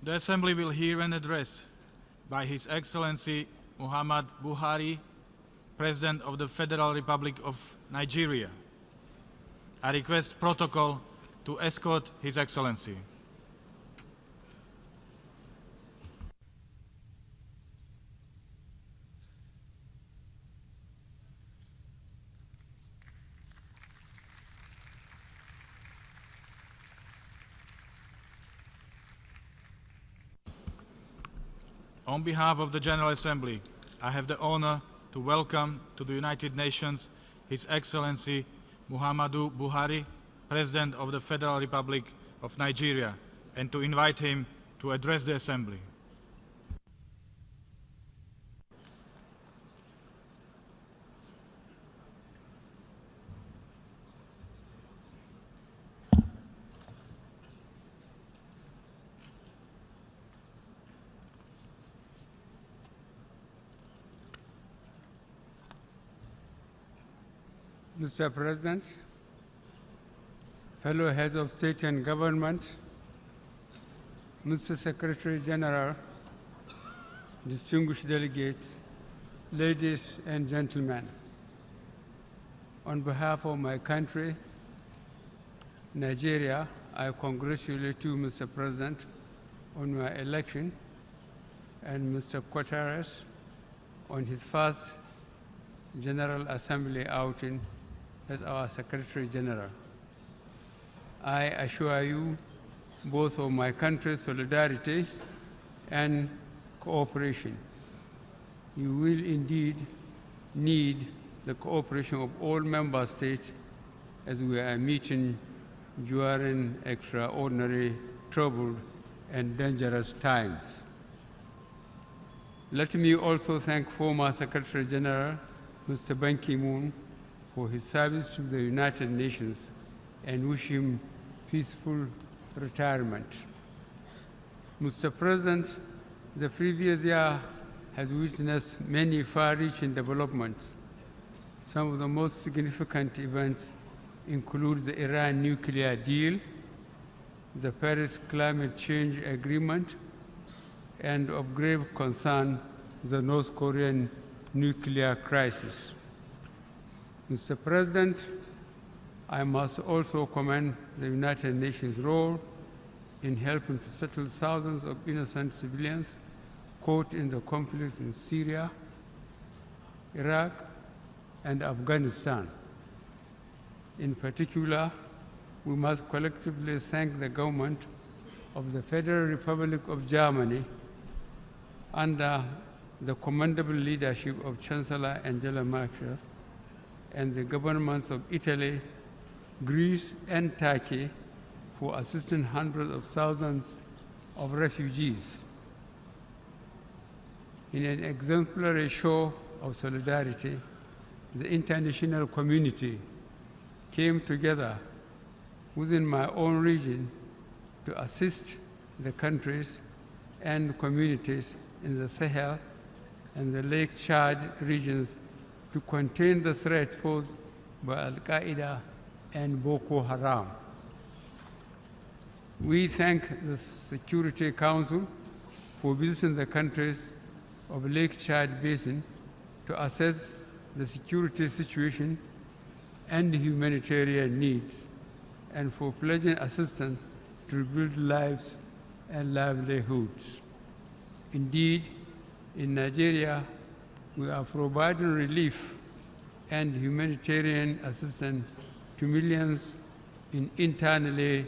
The Assembly will hear an address by His Excellency Muhammad Buhari, President of the Federal Republic of Nigeria. I request protocol to escort His Excellency. On behalf of the General Assembly, I have the honor to welcome to the United Nations His Excellency Muhammadu Buhari, President of the Federal Republic of Nigeria, and to invite him to address the Assembly. Mr. President, fellow heads of state and government, Mr. Secretary General, distinguished delegates, ladies and gentlemen, on behalf of my country, Nigeria, I congratulate you, Mr. President, on your election, and Mr. Guterres on his first General Assembly outing as our Secretary General. I assure you both of my country's solidarity and cooperation. You will indeed need the cooperation of all member states as we are meeting during extraordinary, troubled, and dangerous times. Let me also thank former Secretary General Mr. Ban Ki-moon for his service to the United Nations and wish him peaceful retirement. Mr. President, the previous year has witnessed many far-reaching developments. Some of the most significant events include the Iran nuclear deal, the Paris Climate Change Agreement, and of grave concern, the North Korean nuclear crisis. Mr. President, I must also commend the United Nations' role in helping to settle thousands of innocent civilians caught in the conflicts in Syria, Iraq, and Afghanistan. In particular, we must collectively thank the government of the Federal Republic of Germany under the commendable leadership of Chancellor Angela Merkel and the governments of Italy, Greece, and Turkey for assisting hundreds of thousands of refugees. In an exemplary show of solidarity, the international community came together within my own region to assist the countries and communities in the Sahel and the Lake Chad regions to contain the threat posed by Al-Qaeda and Boko Haram. We thank the Security Council for visiting the countries of Lake Chad Basin to assess the security situation and humanitarian needs, and for pledging assistance to rebuild lives and livelihoods. Indeed, in Nigeria, we are providing relief and humanitarian assistance to millions in internally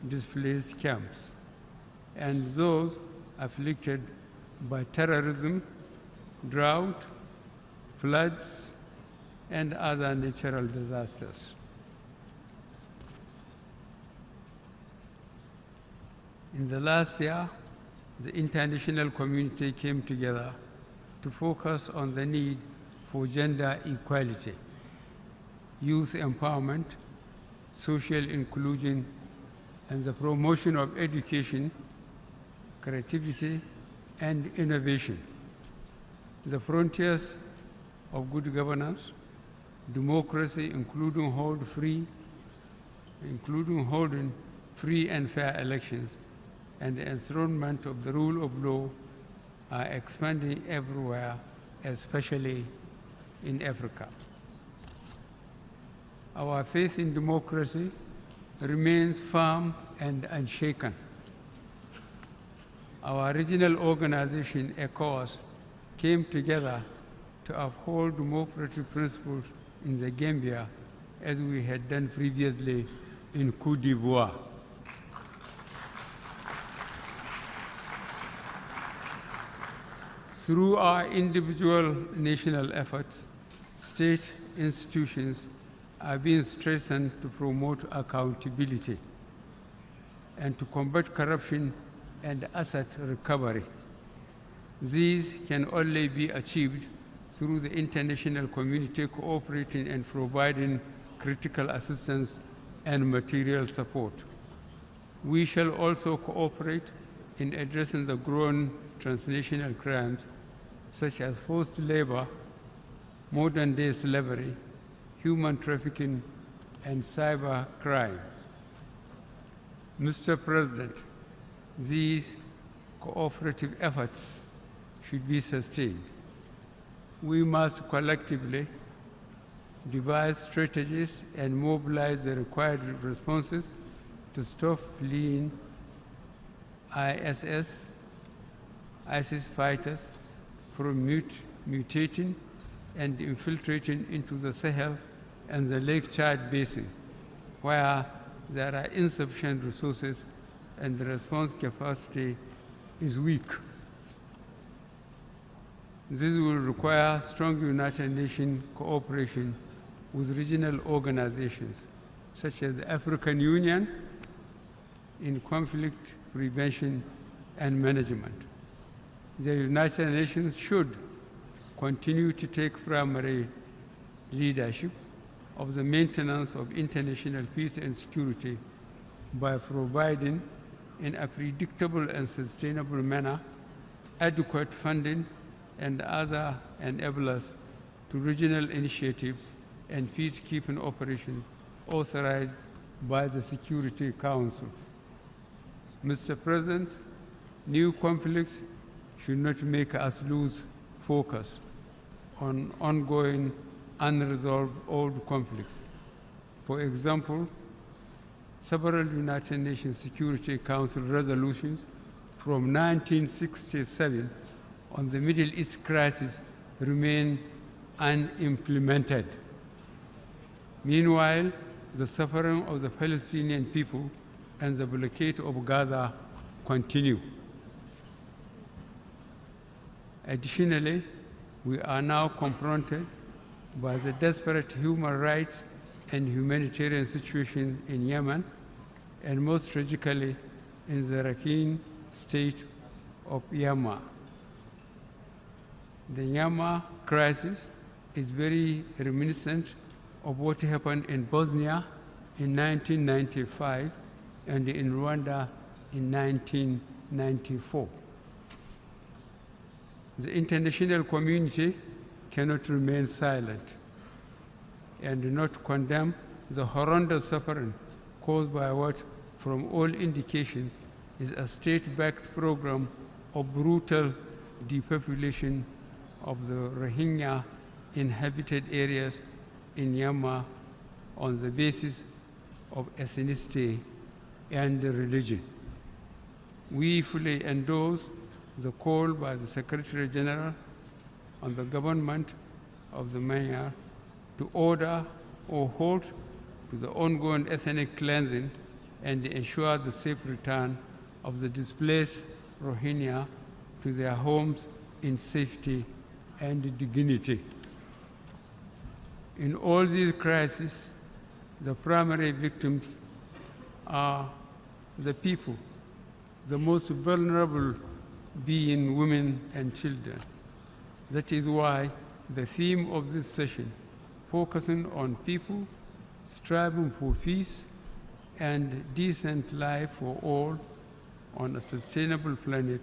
displaced camps and those afflicted by terrorism, drought, floods, and other natural disasters. In the last year, the international community came together to focus on the need for gender equality, youth empowerment, social inclusion, and the promotion of education, creativity, and innovation. The frontiers of good governance, democracy, including holding free and fair elections, and the enthronement of the rule of law are expanding everywhere, especially in Africa. Our faith in democracy remains firm and unshaken. Our regional organization, ECOWAS, came together to uphold democratic principles in the Gambia as we had done previously in Côte d'Ivoire. Through our individual national efforts, state institutions are being strengthened to promote accountability and to combat corruption and asset recovery. These can only be achieved through the international community cooperating and providing critical assistance and material support. We shall also cooperate in addressing the growing transnational crimes such as forced labor, modern-day slavery, human trafficking, and cyber crime. Mr. President, these cooperative efforts should be sustained. We must collectively devise strategies and mobilize the required responses to stop fleeing ISIS fighters from mutating and infiltrating into the Sahel and the Lake Chad Basin, where there are insufficient resources and the response capacity is weak. This will require strong United Nations cooperation with regional organizations, such as the African Union, in conflict prevention and management. The United Nations should continue to take primary leadership of the maintenance of international peace and security by providing, in a predictable and sustainable manner, adequate funding and other enablers to regional initiatives and peacekeeping operations authorized by the Security Council. Mr. President, new conflicts should not make us lose focus on ongoing unresolved old conflicts. For example, several United Nations Security Council resolutions from 1967 on the Middle East crisis remain unimplemented. Meanwhile, the suffering of the Palestinian people and the blockade of Gaza continue. Additionally, we are now confronted by the desperate human rights and humanitarian situation in Yemen, and most tragically, in the Rakhine state of Yemen. The Yemen crisis is very reminiscent of what happened in Bosnia in 1995 and in Rwanda in 1994. The international community cannot remain silent and not condemn the horrendous suffering caused by what, from all indications, is a state-backed program of brutal depopulation of the Rohingya inhabited areas in Myanmar on the basis of ethnicity and religion. We fully endorse the call by the Secretary General on the government of the Myanmar to order or halt to the ongoing ethnic cleansing and ensure the safe return of the displaced Rohingya to their homes in safety and dignity. In all these crises, the primary victims are the people, the most vulnerable being women and children. That is why the theme of this session, focusing on people striving for peace and decent life for all on a sustainable planet,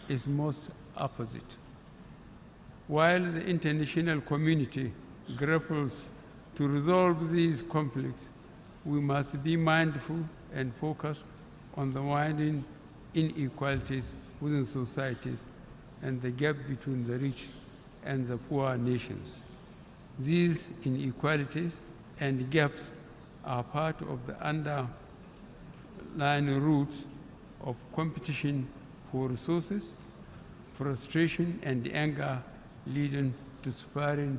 is most opposite. While the international community grapples to resolve these conflicts, we must be mindful and focused on the widening inequalities within societies and the gap between the rich and the poor nations. These inequalities and gaps are part of the underlying roots of competition for resources, frustration, and anger leading to spiraling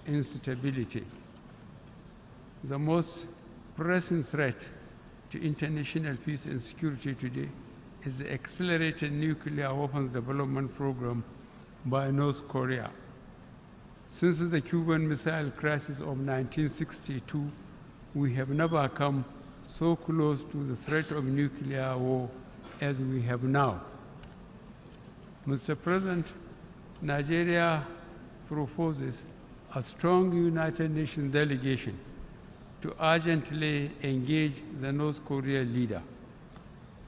instability. The most pressing threat to international peace and security today is the accelerated nuclear weapons development program by North Korea. Since the Cuban Missile Crisis of 1962, we have never come so close to the threat of nuclear war as we have now. Mr. President, Nigeria proposes a strong United Nations delegation to urgently engage the North Korean leader.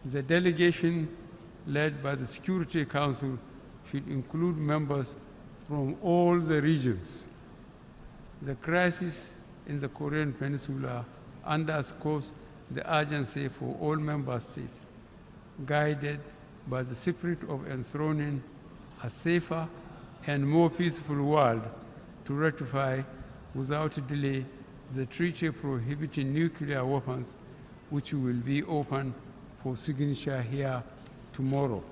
The delegation, led by the Security Council, should include members from all the regions. The crisis in the Korean Peninsula underscores the urgency for all member states, guided by the spirit of enthroning a safer and more peaceful world, to ratify without delay the treaty prohibiting nuclear weapons, which will be open for signature here tomorrow.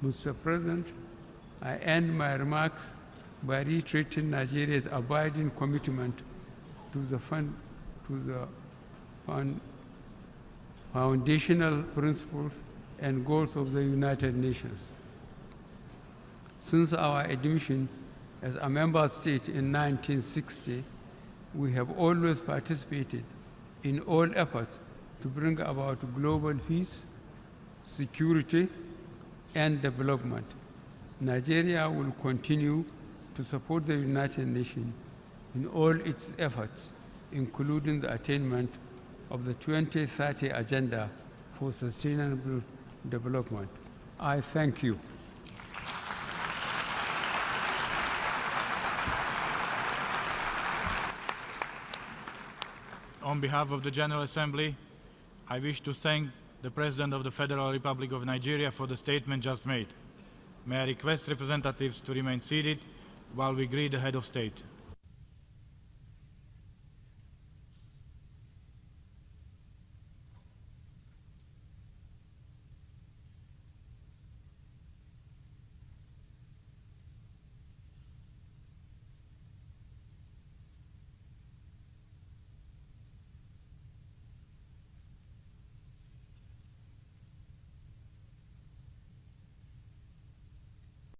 Mr. President, I end my remarks by reiterating Nigeria's abiding commitment to the foundational principles and goals of the United Nations. Since our admission as a member state in 1960, we have always participated in all efforts to bring about global peace, security, and development. Nigeria will continue to support the United Nations in all its efforts, including the attainment of the 2030 Agenda for Sustainable Development. I thank you. On behalf of the General Assembly, I wish to thank the President of the Federal Republic of Nigeria for the statement just made. May I request representatives to remain seated while we greet the Head of State.